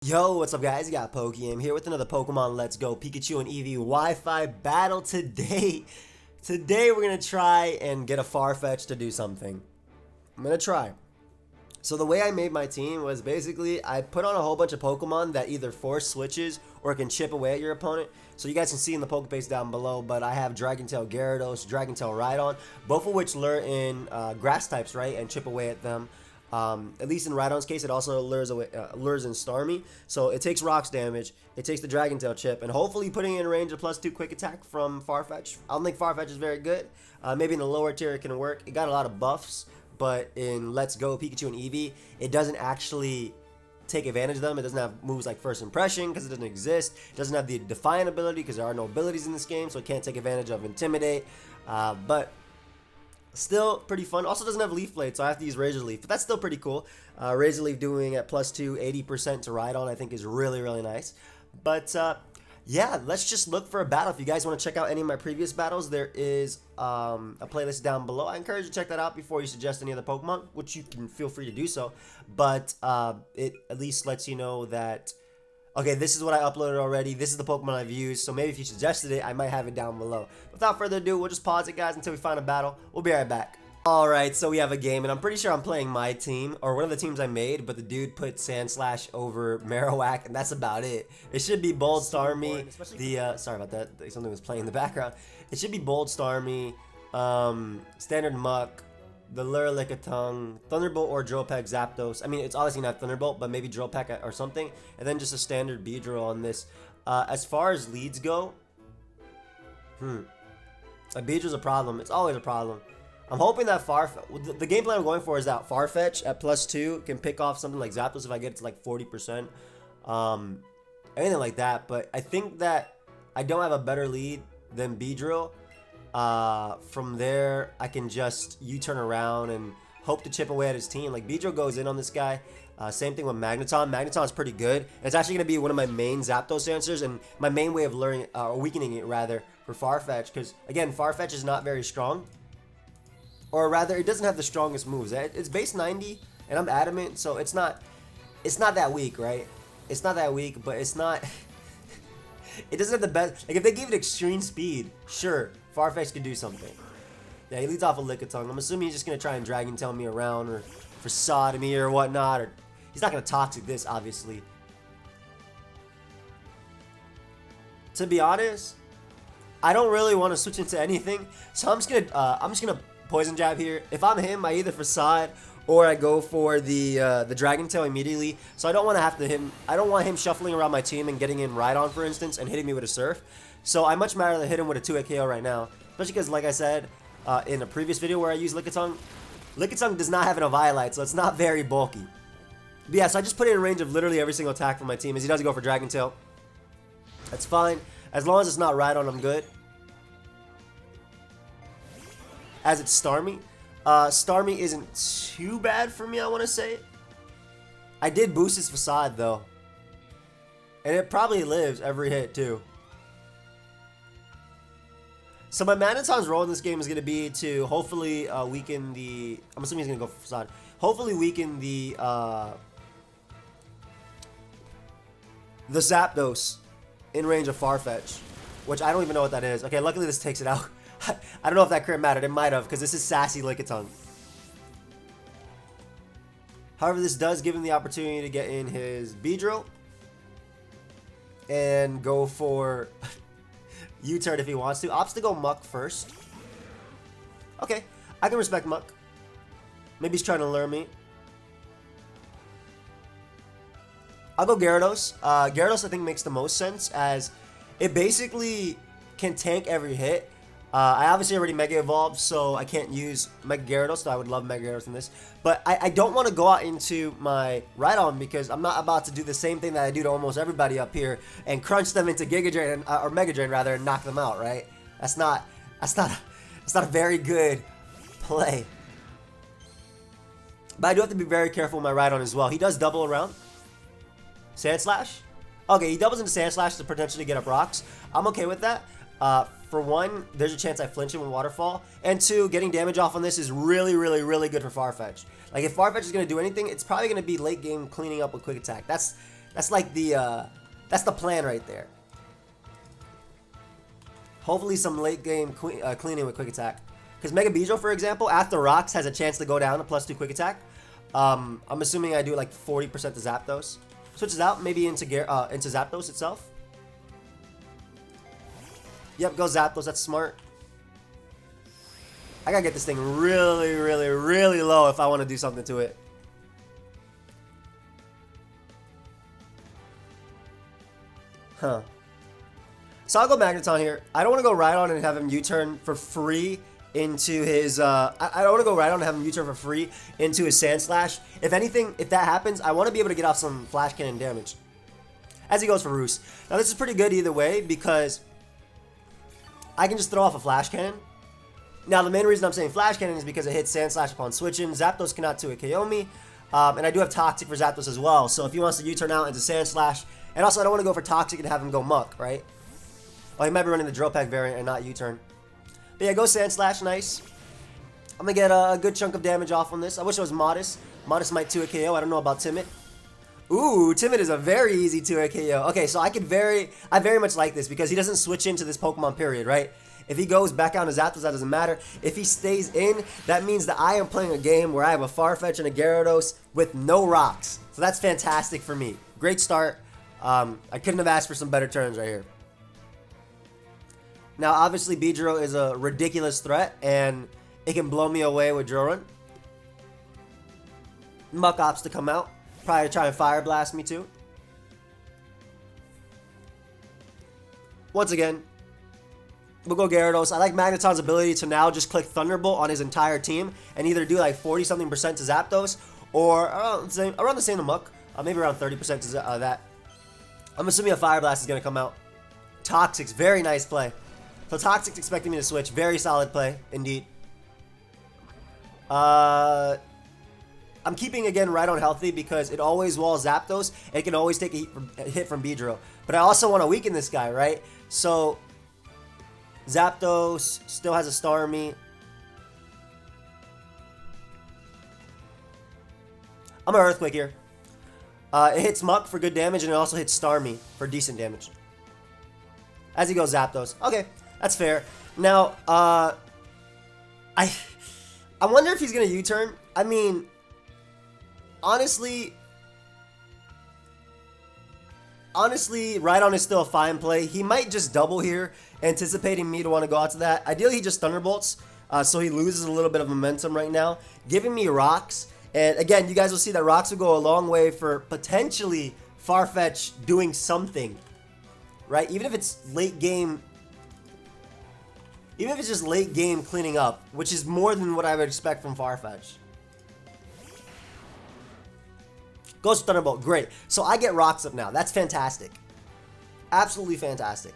Yo, what's up guys? You got pokeaim here with another Pokemon Let's Go Pikachu and Eevee Wi-Fi battle today. Today we're going to try and get a Farfetch'd to do something. I'm going to try. So the way I made my team was basically I put on a whole bunch of Pokemon that either force switches or can chip away at your opponent. So you guys can see in the Pokebase down below, but I have Dragontail Gyarados, Dragontail Rhydon, both of which lure in grass types, right, and chip away at them. At least in Rhydon's case, it also lures in Starmie. So it takes rocks damage, it takes the Dragontail chip, and hopefully putting in range of +2 quick attack from Farfetch'd. I don't think Farfetch'd is very good. Maybe in the lower tier it can work. It got a lot of buffs, but in Let's Go Pikachu and Eevee, it doesn't actually take advantage of them. It doesn't have moves like First Impression because it doesn't exist. It doesn't have the Defiant ability because there are no abilities in this game, so it can't take advantage of Intimidate. But still pretty fun. Also doesn't have Leaf Blade, so I have to use Razor Leaf, but that's still pretty cool. Razor Leaf doing at +2, 80% to Rhydon, I think is really, really nice. But yeah, let's just look for a battle. If you guys want to check out any of my previous battles, there is a playlist down below. I encourage you to check that out before you suggest any other Pokemon, which you can feel free to do so. But it at least lets you know that, okay, this is what I uploaded already. This is the Pokemon I've used. So maybe if you suggested it, I might have it down below. Without further ado, we'll just pause it, guys, until we find a battle. We'll be right back. Alright, so we have a game, and I'm pretty sure I'm playing my team, or one of the teams I made, but the dude put Sandslash over Marowak, and that's about it. It should be Bold Starmie, sorry about that, something was playing in the background. It should be Bold Starmie, Standard Muck, the Lickitung, Thunderbolt or Drill Peck Zapdos. I mean, it's obviously not Thunderbolt, but maybe Drill Peck or something, and then just a standard Beedrill on this. As far as leads go, a Beedrill's a problem. It's always a problem. I'm hoping that the game plan I'm going for is that Farfetch'd at +2 can pick off something like Zapdos if I get it to like 40%. Anything like that. But I think that I don't have a better lead than Beedrill. From there, I can just U-turn around and hope to chip away at his team. Like, Beedrill goes in on this guy. Same thing with Magneton. Magneton's pretty good. It's actually going to be one of my main Zapdos answers and my main way of luring, weakening it rather, for Farfetch'd. Because, again, Farfetch'd is not very strong. Or rather, it doesn't have the strongest moves. It's base 90, and I'm adamant, so it's not that weak, right? It's not that weak, but it's not... it doesn't have the best... Like, if they gave it extreme speed, sure, Farfetch'd could do something. Yeah, he leads off a Lickitung. I'm assuming he's just going to try and Dragon Tail me around, or for Sodomy or whatnot, or... He's not going to Toxic this, obviously. To be honest, I don't really want to switch into anything, so I'm just gonna Poison Jab here. If I'm him, I either Facade or I go for the Dragon Tail immediately. So I don't want to have to him. I don't want him shuffling around my team and getting in Rhydon, for instance, and hitting me with a Surf. So I much rather hit him with a 2-hit KO right now, especially because, like I said in a previous video where I used Lickitung, Lickitung does not have an Eviolite, so it's not very bulky. But yeah, so I just put it in range of literally every single attack from my team. As he does go for Dragon Tail, that's fine as long as it's not Rhydon. I'm good. As it's Starmie. Starmie isn't too bad for me, I want to say. I did boost his Facade, though. And it probably lives every hit, too. So my Magneton's role in this game is going to be to hopefully weaken the... I'm assuming he's going to go for Facade. Hopefully weaken the Zapdos in range of Farfetch'd. Which I don't even know what that is. Okay, luckily this takes it out. I don't know if that crit mattered. It might have, because this is Sassy Lickitung. However, this does give him the opportunity to get in his Beedrill and go for U-turn if he wants to. Opts to go Muck first. Okay, I can respect Muck. Maybe he's trying to lure me. I'll go Gyarados. Gyarados, I think, makes the most sense, as it basically can tank every hit. I obviously already Mega Evolved, so I can't use Mega Gyarados, so I would love Mega Gyarados in this. But I don't want to go out into my Rhydon because I'm not about to do the same thing that I do to almost everybody up here and crunch them into Giga Drain, or Mega Drain rather, and knock them out, right? That's not a very good play. But I do have to be very careful with my Rhydon as well. He does double around. Sandslash? Okay, he doubles into Sandslash to potentially get up rocks. I'm okay with that. For one, there's a chance I flinch him with Waterfall. And two, getting damage off on this is really, really, really good for Farfetch'd. Like, if Farfetch'd is going to do anything, it's probably going to be late game cleaning up with Quick Attack. That's That's like that's the plan right there. Hopefully some late game cleaning with quick attack. Because Mega Beedrill, for example, after rocks has a chance to go down to +2 quick attack. I'm assuming I do like 40% to Zapdos. Switches out maybe into Zapdos itself. Yep, go Zapdos. That's smart. I gotta get this thing really, really, really low if I want to do something to it. Huh. So I'll go Magneton here. I don't want to go Rhydon and have him U-turn for free into his, I don't want to go Rhydon and have him U-turn for free into his Sand Slash. If anything, if that happens, I want to be able to get off some Flash Cannon damage. As he goes for Roost. Now this is pretty good either way because I can just throw off a Flash Cannon. Now the main reason I'm saying Flash Cannon is because it hits Sand Slash upon switching. Zapdos cannot 2-hit KO me. And I do have Toxic for Zapdos as well. So if he wants to U-turn out into Sand Slash, and also I don't want to go for Toxic and have him go Muck, right? Oh, he might be running the Drill Peck variant and not U-turn. But yeah, go Sand Slash, nice. I'm going to get a good chunk of damage off on this. I wish it was Modest. Modest might 2-hit KO. I don't know about Timid. Ooh, Timid is a very easy 2-hit KO. Okay, so I very much like this because he doesn't switch into this Pokemon period, right? If he goes back out to Zapdos, that doesn't matter. If he stays in, that means that I am playing a game where I have a Farfetch'd and a Gyarados with no rocks. So that's fantastic for me. Great start. I couldn't have asked for some better turns right here. Now, obviously, Beedrill is a ridiculous threat, and it can blow me away with Drill Run. Muck opts to come out. Probably try and Fire Blast me too. Once again, we'll go Gyarados. I like Magneton's ability to now just click Thunderbolt on his entire team and either do like 40-something% to Zapdos or around the same to Muck. Maybe around 30% to that. I'm assuming a Fire Blast is going to come out. Toxic's very nice play. So Toxic's expecting me to switch. Very solid play, indeed. I'm keeping, again, Rhydon healthy because it always walls Zapdos. And it can always take a hit from Beedrill. But I also want to weaken this guy, right? So Zapdos still has a Starmie. I'm going to Earthquake here. It hits Muck for good damage, and it also hits Starmie for decent damage. As he goes Zapdos. Okay, that's fair. Now, I wonder if he's going to U-turn. I mean, honestly, Rhydon is still a fine play. He might just double here, anticipating me to want to go out to that. Ideally, he just Thunderbolts, so he loses a little bit of momentum right now, giving me Rocks. And again, you guys will see that Rocks will go a long way for potentially Farfetch'd doing something, right? Even if it's late game, even if it's just late game cleaning up, which is more than what I would expect from Farfetch'd. Goes to Thunderbolt, great. So I get Rocks up now. That's fantastic. Absolutely fantastic.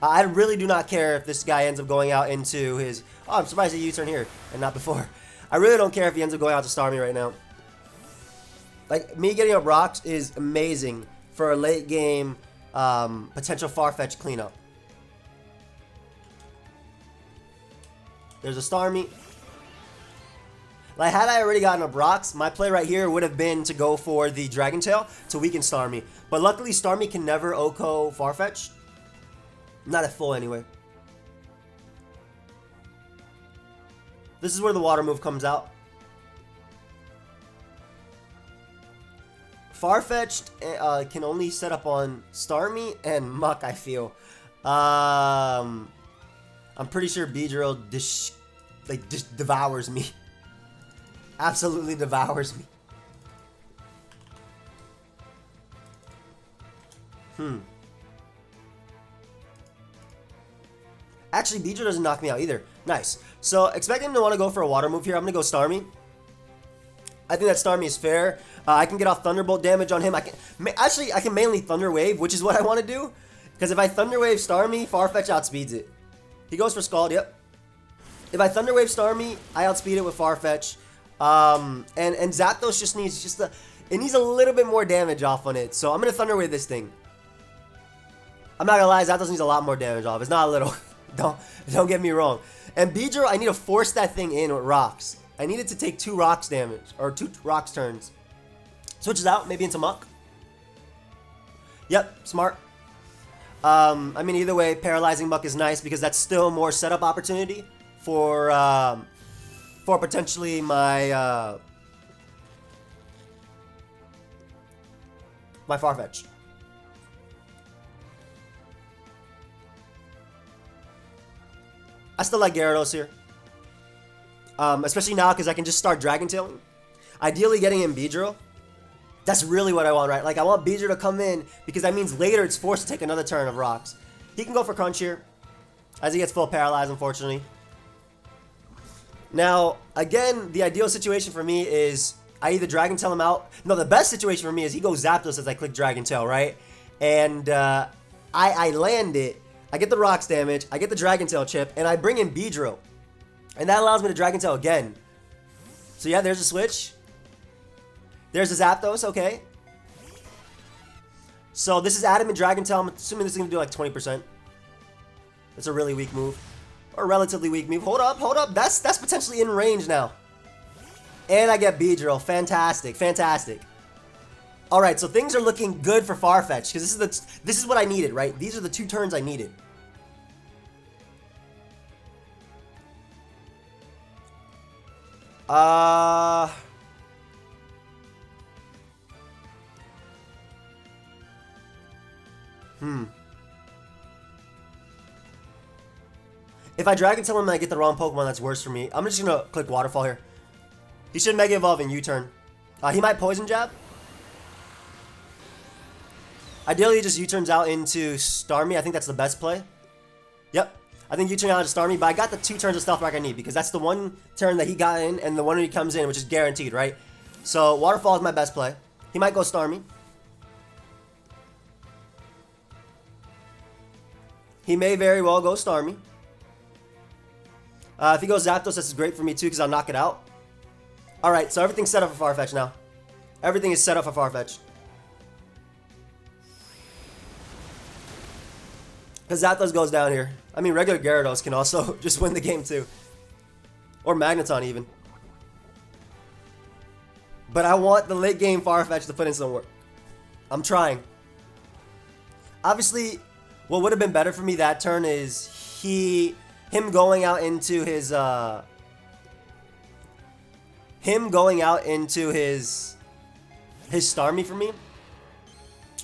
I really do not care if this guy ends up going out into his... Oh, I'm surprised he U-turn here and not before. I really don't care if he ends up going out to Starmie right now. Like, me getting up Rocks is amazing for a late game potential Farfetch'd cleanup. There's a Starmie. Like, had I already gotten up Rocks, my play right here would have been to go for the Dragon Tail to weaken Starmie. But luckily, Starmie can never OHKO Farfetch'd. Not at full, anyway. This is where the Water move comes out. Farfetch'd can only set up on Starmie and Muck, I feel. I'm pretty sure Beedrill just devours me. Absolutely devours me. Actually, Beedrill doesn't knock me out either. Nice. So, expect him to want to go for a Water move here. I'm going to go Starmie. I think that Starmie is fair. I can get off Thunderbolt damage on him. I can mainly Thunder Wave, which is what I want to do. Because if I Thunder Wave Starmie, Farfetch'd outspeeds it. He goes for Scald, yep. If I Thunder Wave Starmie, I outspeed it with Farfetch'd. And Zapdos just needs it needs a little bit more damage off on it. So I'm going to Thunder Wave this thing. I'm not going to lie, Zapdos needs a lot more damage off. It's not a little. Don't get me wrong. And Beedrill, I need to force that thing in with Rocks. I need it to take 2 Rocks damage, or 2 Rocks turns. Switches out, maybe into Muck. Yep, smart. I mean, either way, paralyzing Muck is nice because that's still more setup opportunity for potentially my my Farfetch'd. I still like Gyarados here. Especially now because I can just start Dragon Tailing. Ideally getting in Beedrill. That's really what I want, right? Like, I want Beedrill to come in because that means later it's forced to take another turn of rocks. He can go for Crunch here as he gets full paralyzed, unfortunately. Now, again, the ideal situation for me is I either Dragon Tail him out. No, the best situation for me is he goes Zapdos as I click Dragon Tail, right? And I land it. I get the rocks damage. I get the Dragon Tail chip. And I bring in Beedrill. And that allows me to Dragon Tail again. So yeah, there's a switch. There's a Zapdos, okay. So this is Adamant Dragon Tail. I'm assuming this is going to do like 20%. It's a really weak move. Or a relatively weak move. Hold up, hold up. That's potentially in range now. And I get Beedrill. Fantastic, fantastic. Alright, so things are looking good for Farfetch'd. Because this is what I needed, right? These are the 2 turns I needed. If I Dragon Tail him and I get the wrong Pokemon, that's worse for me. I'm just gonna click Waterfall here. He should Mega Evolve in U-turn. He might Poison Jab. Ideally, he just U-turns out into Starmie. I think that's the best play. Yep. I think U-turn out into Starmie, but I got the 2 turns of Stealth Rock I need because that's the 1 turn that he got in and the 1 when he comes in, which is guaranteed, right? So Waterfall is my best play. He might go Starmie. He may very well go Starmie. If he goes Zapdos, this is great for me too because I'll knock it out. Alright, so everything's set up for Farfetch'd now. Everything is set up for Farfetch'd. Because Zapdos goes down here. I mean, regular Gyarados can also just win the game too. Or Magneton even. But I want the late game Farfetch'd to put in some work. I'm trying. Obviously, what would have been better for me that turn is him going out into his Starmie for me.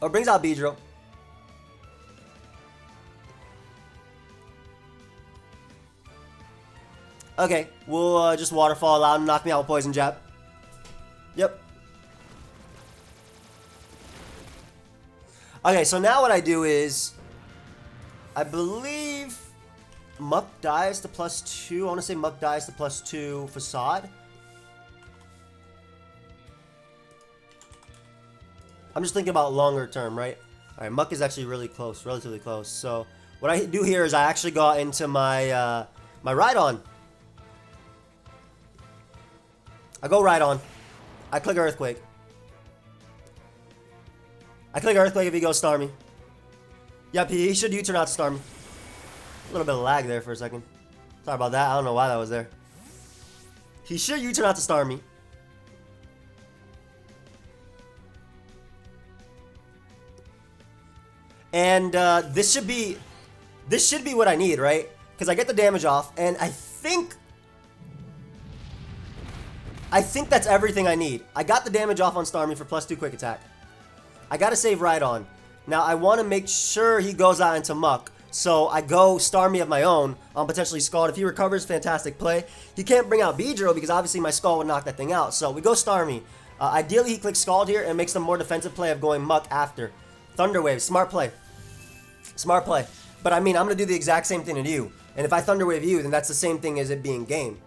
Or brings out Beedrill. Okay, we'll just Waterfall, allow him to knock me out with Poison Jab. Yep. Okay, so now what I do is, I believe Muck dies to +2. I want to say Muck dies to +2 Facade. I'm just thinking about longer term, right? Alright, Muck is actually really close, relatively close. So what I do here is I actually go into my my Rhydon. I go Rhydon. I click Earthquake. I click Earthquake if he goes Starmie. Yep, he should U-turn out to Starmie. A little bit of lag there for a second. Sorry about that. I don't know why that was there. He should U-turn out to Starmie. And this should be what I need, right? Because I get the damage off, and I think that's everything I need. I got the damage off on Starmie for +2 quick attack. I gotta save Rhydon. Now I want to make sure he goes out into Muck. So I go Starmie of my own on potentially Scald. If he recovers, fantastic play. He can't bring out Beedrill because obviously my Scald would knock that thing out. So we go Starmie. Ideally he clicks Scald here and makes the more defensive play of going Muck after. Thunder Wave, smart play. Smart play. But I mean, I'm going to do the exact same thing to you. And if I Thunder Wave you, then that's the same thing as it being game.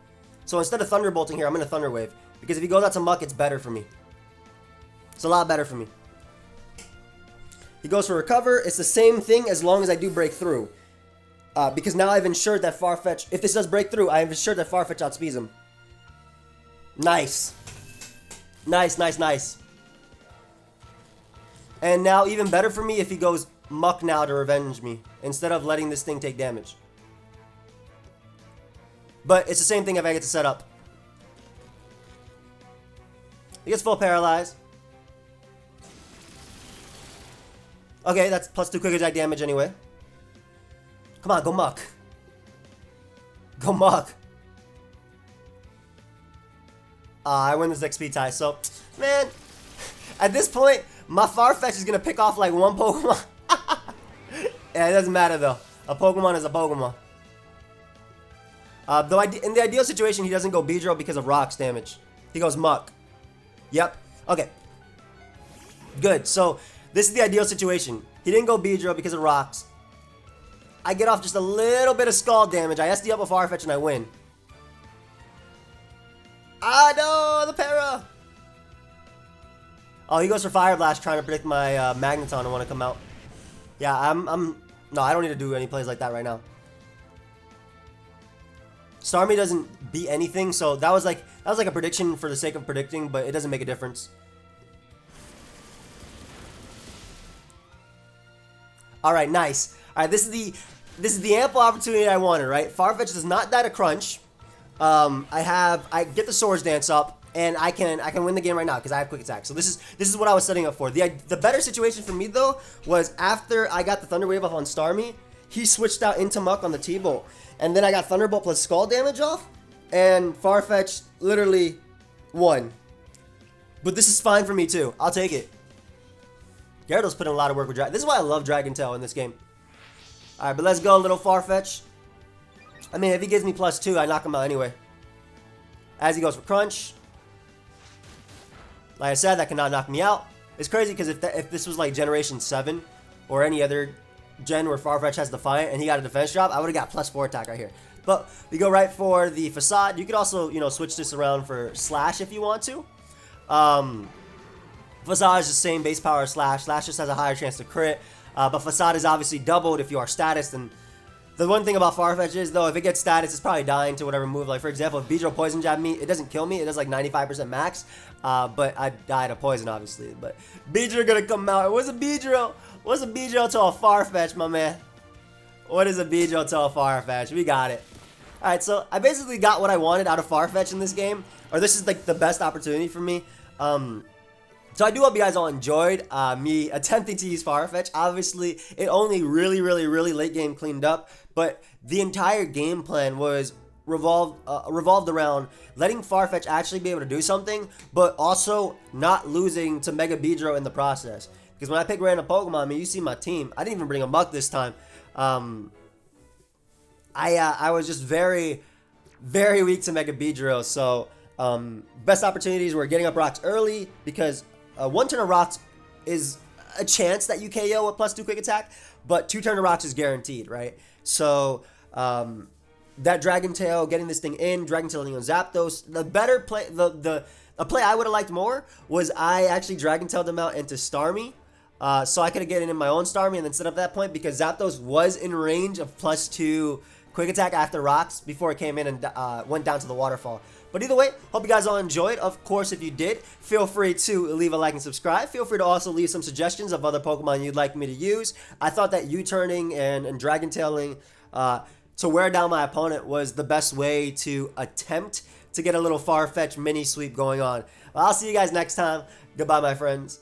So instead of Thunderbolting here, I'm going to Thunder Wave. Because if he goes out to Muck, it's better for me. It's a lot better for me. He goes for Recover. It's the same thing as long as I do break through. Because now I've ensured that Farfetch'd, if this does break through, I've ensured that Farfetch'd outspeeds him. Nice. Nice, nice, nice. And now even better for me if he goes Muck now to revenge me. Instead of letting this thing take damage. But it's the same thing if I get to set up. He gets full paralyzed. Okay, that's +2 quick attack damage anyway. Come on, go Muck. Go Muck. I win this XP tie, so, man, at this point, my Farfetch'd is going to pick off like one Pokemon. Yeah, it doesn't matter though. A Pokemon is a Pokemon. Though in the ideal situation, he doesn't go Beedrill because of rocks damage. He goes Muck. Yep. Okay. Good. So, this is the ideal situation. He didn't go Beedrill because of rocks. I get off just a little bit of Scald damage. I SD up a Farfetch'd and I win. Ah, no! The para! Oh, he goes for Fire Blast trying to predict my Magneton and want to come out. Yeah, no, I don't need to do any plays like that right now. Starmie doesn't beat anything, so that was like a prediction for the sake of predicting, but it doesn't make a difference. All right, nice. All right, this is the ample opportunity I wanted. Right, Farfetch'd does not die to Crunch. I get the Swords Dance up, and I can win the game right now because I have Quick Attack. So this is what I was setting up for. The better situation for me though was after I got the Thunder Wave off on Starmie, he switched out into Muck on the T-Bolt, and then I got Thunderbolt plus Scald damage off, and Farfetch'd literally won. But this is fine for me too. I'll take it. Gyarados put in a lot of work with Dragon. This is why I love Dragon Tail in this game. All right, but let's go, little Farfetch'd. I mean, if he gives me +2, I knock him out anyway. As he goes for Crunch. Like I said, that cannot knock me out. It's crazy because if this was like Generation 7 or any other gen where Farfetch'd has Defiant and he got a defense drop, I would have got +4 attack right here. But we go right for the Facade. You could also, you know, switch this around for Slash if you want to. Facade is the same base power as Slash. Slash just has a higher chance to crit. But Facade is obviously doubled if you are status. And the one thing about Farfetch'd is, though, if it gets status, it's probably dying to whatever move. Like, for example, if Beedrill Poison Jab me, it doesn't kill me. It does like 95% max. But I die to Poison, obviously. But Beedrill gonna come out. What's a Beedrill? What's a Beedrill to a Farfetch'd, my man? What is a Beedrill to a Farfetch'd? We got it. Alright, so I basically got what I wanted out of Farfetch'd in this game. Or this is like the best opportunity for me. So I do hope you guys all enjoyed me attempting to use Farfetch'd. Obviously, it only really late game cleaned up, but the entire game plan was revolved around letting Farfetch'd actually be able to do something, but also not losing to Mega Beedrill in the process. Because when I pick random Pokemon, I mean, you see my team. I didn't even bring a Muck this time. I was just very weak to Mega Beedrill, so best opportunities were getting up rocks early because one turn of rocks is a chance that you KO with +2 quick attack, but 2 turn of rocks is guaranteed, right? So that Dragon Tail, getting this thing in, Dragon Tailing on Zapdos, the better play, a play I would have liked more was I actually Dragon Tailed him out into Starmie. So I could have gotten in my own Starmie and then set up that point because Zapdos was in range of +2 quick attack after rocks before it came in and went down to the waterfall. But either way, hope you guys all enjoyed. Of course, if you did, feel free to leave a like and subscribe. Feel free to also leave some suggestions of other Pokemon you'd like me to use. I thought that U-turning and Dragon Tailing to wear down my opponent was the best way to attempt to get a little Farfetch'd mini sweep going on. Well, I'll see you guys next time. Goodbye, my friends.